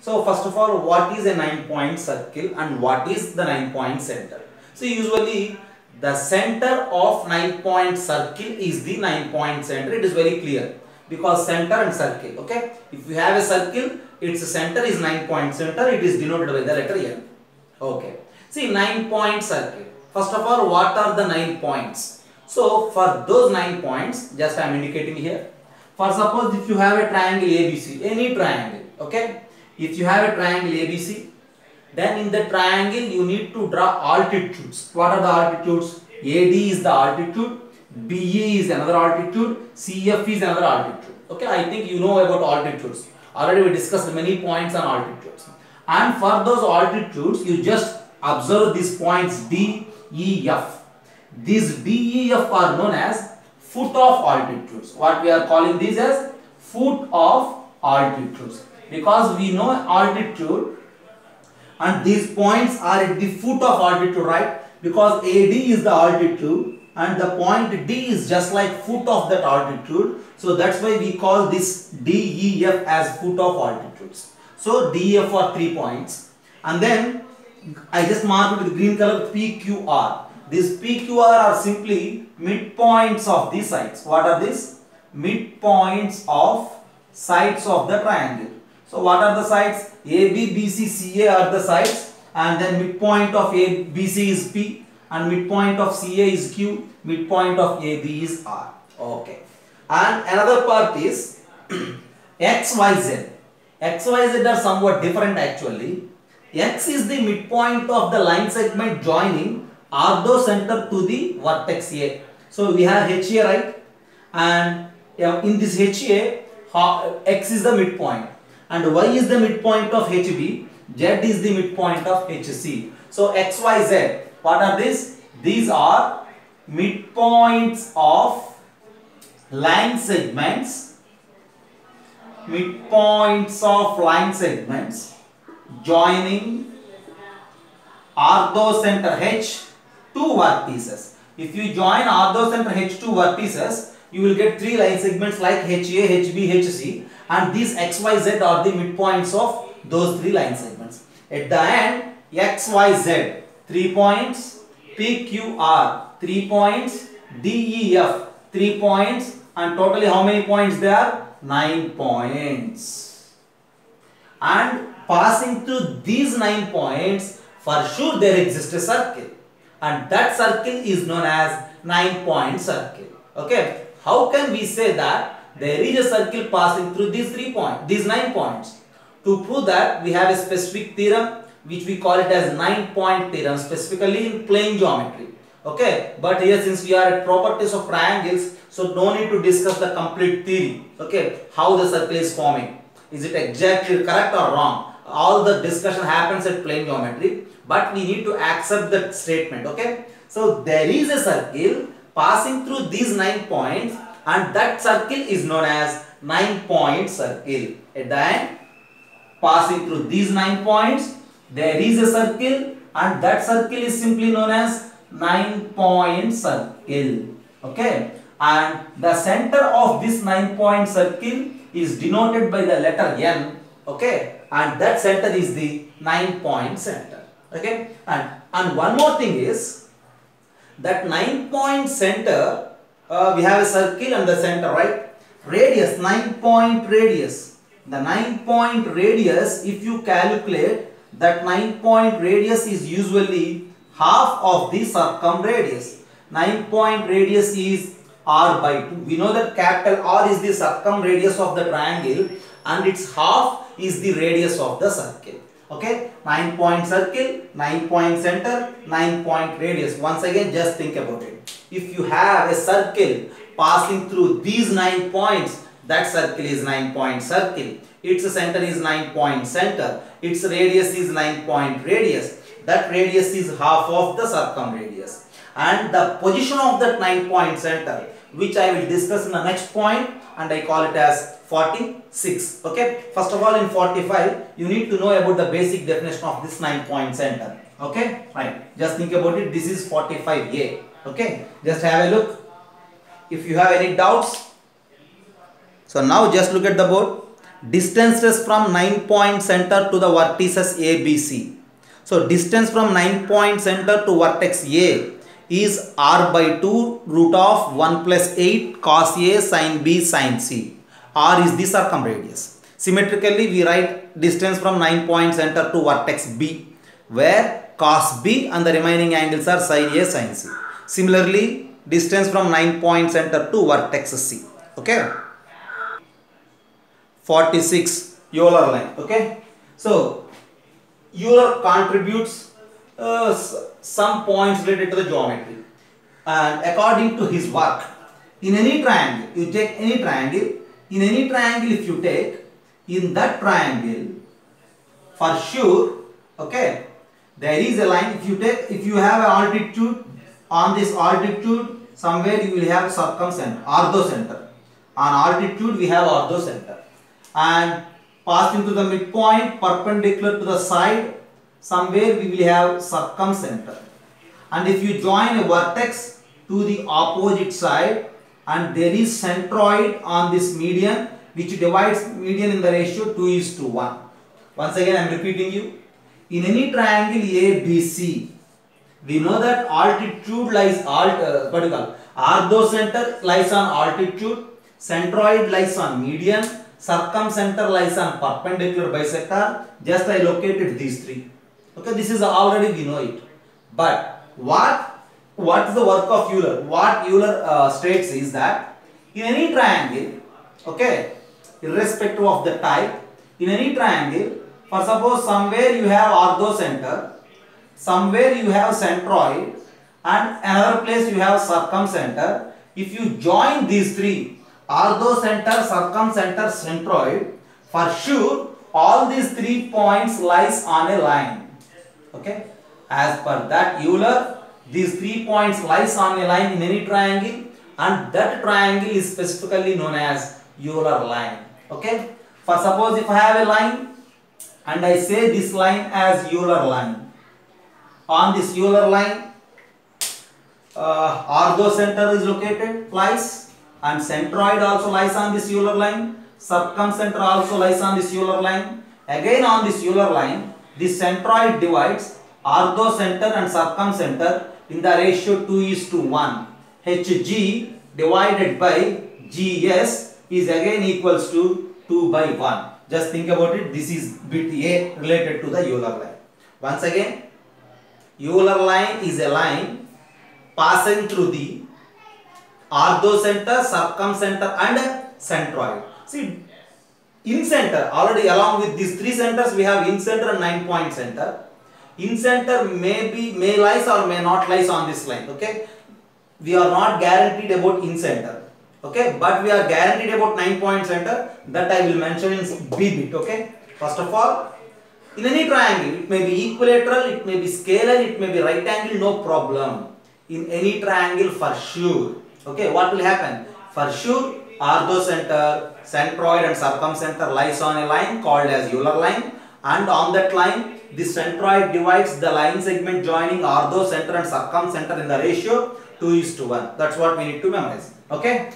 So first of all, what is a 9-point circle and what is the 9-point center? So usually the center of 9-point circle is the 9-point center. It is very clear because center and circle. Okay, if you have a circle, its center is 9-point center. It is denoted by the letter N. Okay. See, 9-point circle. First of all, what are the 9 points? So for those 9 points, just I am indicating here. For suppose if you have a triangle ABC, any triangle, okay? If you have a triangle ABC, then in the triangle you need to draw altitudes. What are the altitudes? AD is the altitude, BE is another altitude, CF is another altitude. Okay, I think you know about altitudes. Already we discussed many points on altitudes. And for those altitudes, you just observe these points D, E, F. These D, E, F are known as foot of altitudes. What we are calling these as foot of altitudes. Because we know altitude and these points are at the foot of altitude, right? Because AD is the altitude and the point D is just like foot of that altitude. So that's why we call this D, E, F as foot of altitudes. So D, E, F are 3 points. And then I just marked with green color P, Q, R. These P, Q, R are simply midpoints of these sides. What are these? Midpoints of sides of the triangle. So what are the sides? A, B, B, C, C, A are the sides, and then midpoint of A, B, C is P, and midpoint of C, A is Q, midpoint of A, B is R. Okay. And another part is X, Y, Z. X, Y, Z are somewhat different actually. X is the midpoint of the line segment joining ortho center to the vertex A. So we have HA, right? And in this HA, X is the midpoint. And Y is the midpoint of HB, Z is the midpoint of HC. So X, Y, Z, what are these? These are midpoints of line segments, joining ortho center H to vertices. If you join ortho center H to vertices, you will get 3 line segments like HA, HB, HC, and these X, Y, Z are the midpoints of those 3 line segments. At the end, X, Y, Z 3 points, P, Q, R 3 points, D, E, F 3 points, and totally how many points there are? 9 points. And passing through these 9 points, for sure there exists a circle, and that circle is known as 9-point circle. Okay. How can we say that there is a circle passing through these 9 points? To prove that, we have a specific theorem which we call it as 9-point theorem, specifically in plane geometry. Okay, but here since we are at properties of triangles, so no need to discuss the complete theory. Okay, how the circle is forming. Is it exactly correct or wrong? All the discussion happens at plane geometry, but we need to accept that statement. Okay, so there is a circle passing through these 9 points, and that circle is known as 9-point circle. At the end, passing through these 9 points, there is a circle, and that circle is simply known as 9-point circle. Okay, and the center of this 9-point circle is denoted by the letter N. Okay, and that center is the 9-point center. Okay, and one more thing is that 9-point center, we have a circle and the center, right? Radius, 9-point radius. The 9-point radius, if you calculate, that 9-point radius is usually half of the circumradius. 9-point radius is R by 2. We know that capital R is the circumradius of the triangle and its half is the radius of the circle. Okay, 9-point circle, 9-point center, 9-point radius. Once again, just think about it. If you have a circle passing through these 9 points, that circle is 9-point circle. Its center is 9-point center. Its radius is 9-point radius. That radius is half of the circumradius. And the position of that 9-point center, which I will discuss in the next point, and I call it as 46. Okay, first of all, in 45 you need to know about the basic definition of this 9-point center. Okay, right, just think about it. This is 45A. Okay, just have a look if you have any doubts. So now just look at the board. distances from 9-point center to the vertices A, B, C. So distance from 9-point center to vertex A is r by 2 root of 1 plus 8 cos A sin B sin C. R is the circumradius. Symmetrically, we write distance from 9-point center to vertex B, where cos B and the remaining angles are sin A sin C. Similarly, distance from 9-point center to vertex C. Okay. 46, Euler line. Okay. So Euler contributes some points related to the geometry, and according to his work, in any triangle, you take any triangle, in any triangle if you take, in that triangle, for sure, okay, there is a line. If you have an altitude, on this altitude somewhere you will have circumcenter, orthocenter. On altitude we have orthocenter, and passing to the midpoint perpendicular to the side, somewhere we will have circumcenter. And if you join a vertex to the opposite side, and there is centroid on this median, which divides median in the ratio 2:1. Once again I am repeating you. In any triangle ABC, we know that altitude lies orthocenter lies on altitude, centroid lies on median, circumcenter lies on perpendicular bisector. Just I located these three. Okay, this is already we know it. But what is the work of Euler? What Euler states is that in any triangle, okay, irrespective of the type, in any triangle, for suppose somewhere you have orthocenter, somewhere you have centroid, and another place you have circumcenter. If you join these three, orthocenter, circumcenter, centroid, for sure all these 3 points lies on a line. Okay, as per that Euler, these 3 points lies on a line in any triangle, and that triangle is specifically known as Euler line. Okay, for suppose if I have a line and I say this line as Euler line, on this Euler line orthocenter is located, lies, and centroid also lies on this Euler line, circumcenter also lies on this Euler line. Again on this Euler line, this centroid divides orthocenter and circumcenter in the ratio 2:1. Hg divided by Gs is again equals to 2/1. Just think about it. This is bit A related to the Euler line. Once again, Euler line is a line passing through the orthocenter, circumcenter and centroid. See, in center, already along with these 3 centers we have in center and 9-point center. In center may lies or may not lies on this line. Okay, we are not guaranteed about in center. Okay, but we are guaranteed about 9-point center. That I will mention in B bit. Okay, first of all, in any triangle, it may be equilateral, it may be scalar, it may be right angle, no problem. In any triangle for sure. Okay, what will happen? For sure, orthocenter, centroid and circumcenter lies on a line called as Euler line, and on that line, this centroid divides the line segment joining orthocenter and circumcenter in the ratio 2:1. That's what we need to memorize. Okay.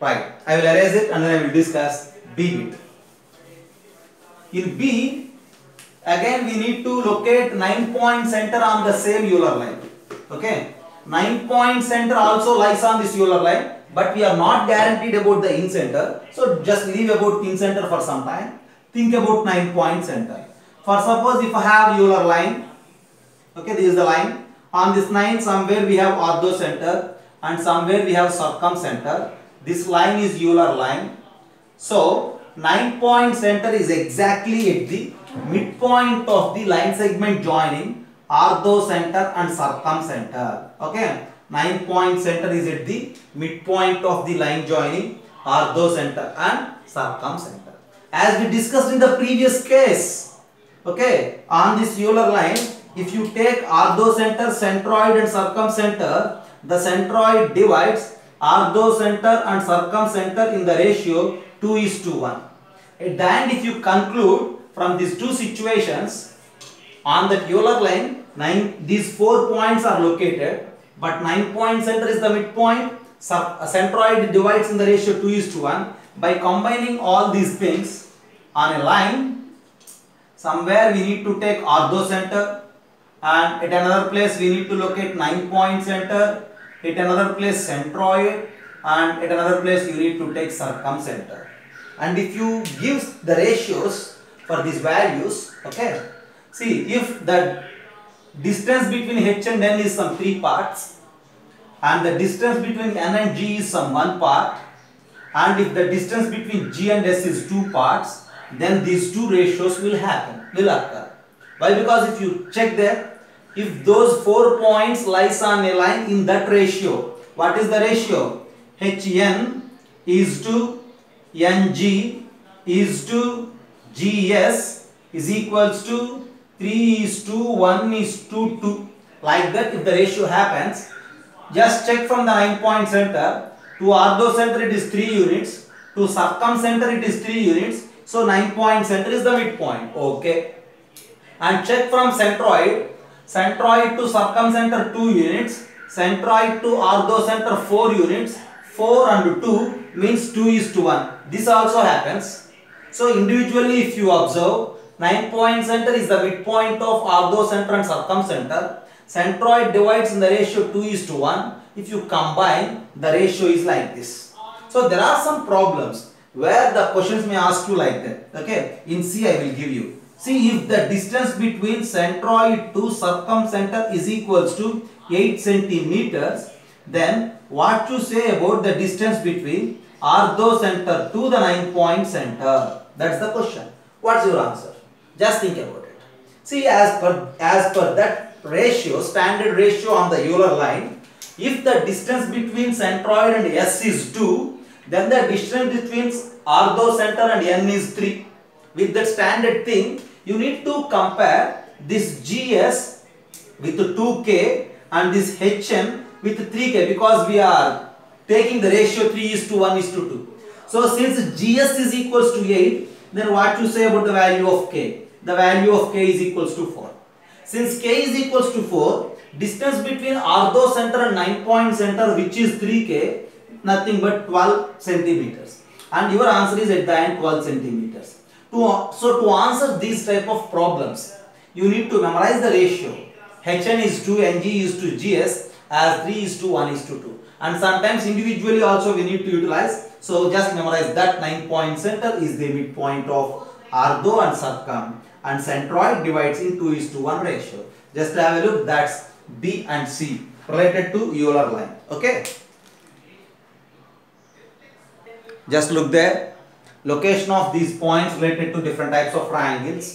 Right. I will erase it and then I will discuss B bit. In B, again we need to locate 9-point center on the same Euler line. Okay. 9-point center also lies on this Euler line, but we are not guaranteed about the in center. So just leave about in center for some time. Think about 9-point center. For suppose if I have Euler line, okay, this is the line. On this line somewhere we have orthocenter and somewhere we have circumcenter. This line is Euler line. So 9-point center is exactly at the midpoint of the line segment joining orthocenter and circumcenter. Okay, 9-point center is at the midpoint of the line joining orthocenter and circumcenter. As we discussed in the previous case, okay, on this Euler line, if you take orthocenter, centroid and circumcenter, the centroid divides orthocenter and circumcenter in the ratio 2:1. At the end, if you conclude from these two situations, on the Euler line, these 4 points are located, but 9-point center is the midpoint, centroid divides in the ratio 2:1. By combining all these things on a line, somewhere we need to take orthocenter, and at another place we need to locate 9-point center, at another place centroid, and at another place you need to take circumcenter. And if you give the ratios for these values, okay, see, if the distance between H and N is some 3 parts, and the distance between N and G is some 1 part, and if the distance between G and S is 2 parts, then these two ratios will occur. Why? Because if you check there, if those 4 points lies on a line in that ratio, what is the ratio? Hn is to Ng is to Gs is equals to 3:1:2. Like that, if the ratio happens, just check from the 9-point center to orthocenter it is 3 units, to circumcenter it is 3 units, so 9-point center is the midpoint. Okay. And check from centroid to circumcenter 2 units, centroid to orthocenter 4 units, 4 and 2 means 2:1. This also happens. So individually if you observe, 9-point center is the midpoint of orthocenter and circumcenter. Centroid divides in the ratio 2:1. If you combine, the ratio is like this. So there are some problems where the questions may ask you like that. Okay, in C I will give you. See, if the distance between centroid to circumcenter is equals to 8 centimeters, then what to say about the distance between orthocenter to the 9-point center? That's the question. What's your answer? Just think about it. See, as per that ratio, standard ratio on the Euler line, if the distance between centroid and S is 2, then the distance between orthocenter and N is 3. With that standard thing, you need to compare this GS with 2K and this HN with 3K, because we are taking the ratio 3:1:2. So since GS is equals to 8, then what you say about the value of K? The value of K is equals to 4. Since K is equals to 4, distance between orthocenter and 9-point center, which is 3K, nothing but 12 centimeters. And your answer is at the end 12 centimeters. So to answer these type of problems, you need to memorize the ratio. Hn is to Ng is to Gs as 3:1:2. And sometimes individually also we need to utilize. So just memorize that 9-point center is the midpoint of ortho and circum, and centroid divides in 2:1 ratio. Just have a look. That's B and C related to Euler line. Okay. Just look there. Location of these points related to different types of triangles.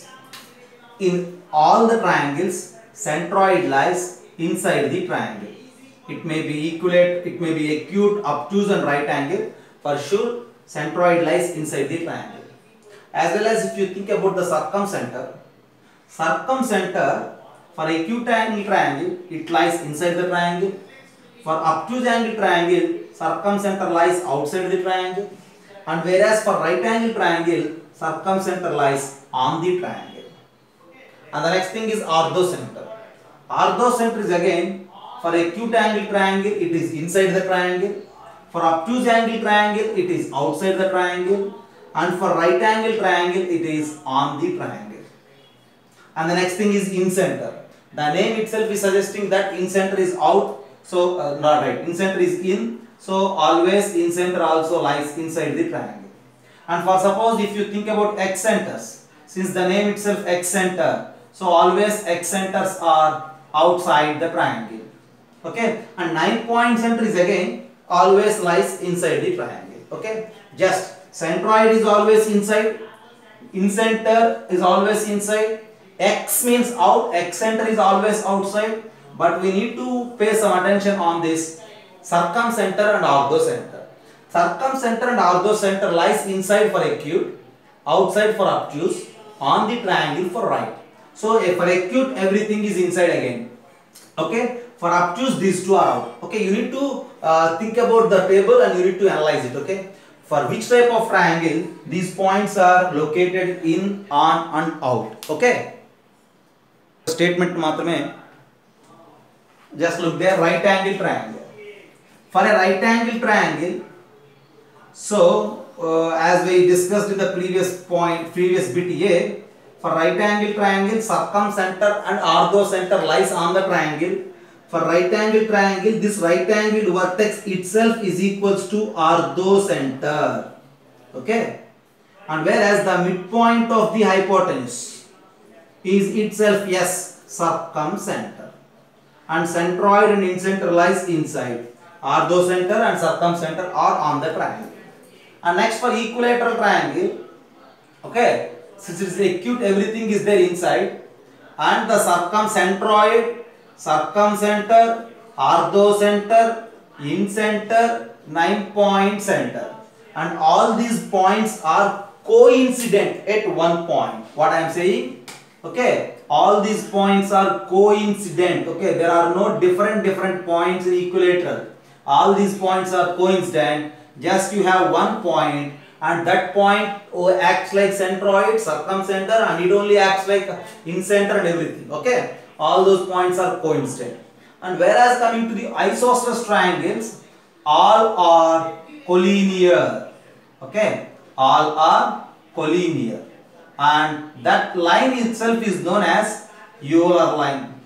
In all the triangles, centroid lies inside the triangle. It may be equilateral, it may be acute, obtuse and right angle. For sure, centroid lies inside the triangle. As well as if you think about the circumcenter for acute angle triangle, it lies inside the triangle. For obtuse angle triangle, circumcenter lies outside the triangle. And whereas for right angle triangle, circumcenter lies on the triangle. And the next thing is orthocenter. Orthocenter is again, for acute angle triangle, it is inside the triangle. For obtuse angle triangle, it is outside the triangle. And for right angle triangle, it is on the triangle. And the next thing is incenter. The name itself is suggesting that incenter is out. So, not right. Incenter is in. So, always incenter also lies inside the triangle. And for suppose if you think about excenters, since the name itself excenter, so always excenters are outside the triangle. Okay. And 9-point center is again always lies inside the triangle. Okay. Just centroid is always inside, incenter is always inside, X means out, excenter is always outside, but we need to pay some attention on this circumcenter and orthocenter. Circumcenter and orthocenter lies inside for acute, outside for obtuse, on the triangle for right. So for acute everything is inside again. Okay. For obtuse these two are out. Okay. You need to think about the table and you need to analyze it. Okay. For which type of triangle these points are located in, on and out. Okay. Statement matrame. Just look there, right angle triangle. For a right angle triangle, so as we discussed in the previous bit A, for right angle triangle, circumcenter and orthocenter lies on the triangle. For right angle triangle, this right angle vertex itself is equals to orthocenter. Okay. And whereas the midpoint of the hypotenuse is itself, yes, circumcenter. And centroid and incenter lies inside. Orthocenter and circumcenter are on the triangle. And next for equilateral triangle, okay, since it is acute, everything is there inside, and the circumcentroid, circumcenter, orthocenter, incenter, 9-point center, and all these points are coincident at one point. What I am saying? Okay, all these points are coincident. Okay, there are no different points in equilateral. All these points are coincident. Just you have one point, and that point acts like centroid, circumcenter, and it only acts like incenter and everything. Okay, all those points are coincident. And whereas coming to the isosceles triangles, all are collinear. Okay, all are collinear, and that line itself is known as Euler line.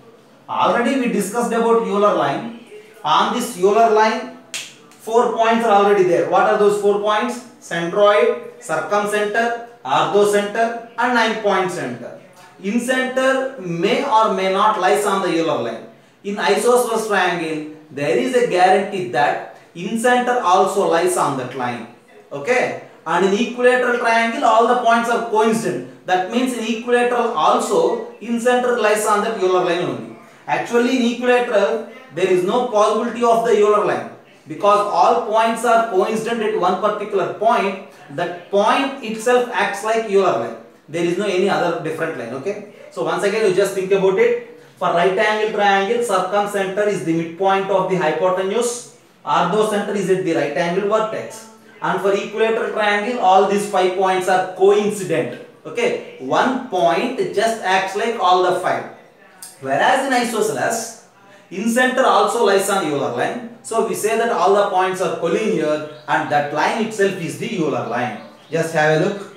Already we discussed about Euler line. On this Euler line, 4 points are already there. What are those 4 points? Centroid, circumcenter, orthocenter, and 9-point center. Incenter may or may not lies on the Euler line. In isosceles triangle, there is a guarantee that incenter also lies on that line. Okay, and in equilateral triangle, all the points are coincident. That means in equilateral also, incenter lies on that Euler line only. Actually, in equilateral, there is no possibility of the Euler line, because all points are coincident at one particular point. That point itself acts like Euler line. There is no any other different line. Okay, so once again you just think about it. For right angle triangle, circumcenter is the midpoint of the hypotenuse, orthocenter is at the right angle vertex, and for equilateral triangle, all these 5 points are coincident. Okay, one point just acts like all the 5. Whereas in isosceles, incenter also lies on Euler line. So we say that all the points are collinear, and that line itself is the Euler line. Just have a look.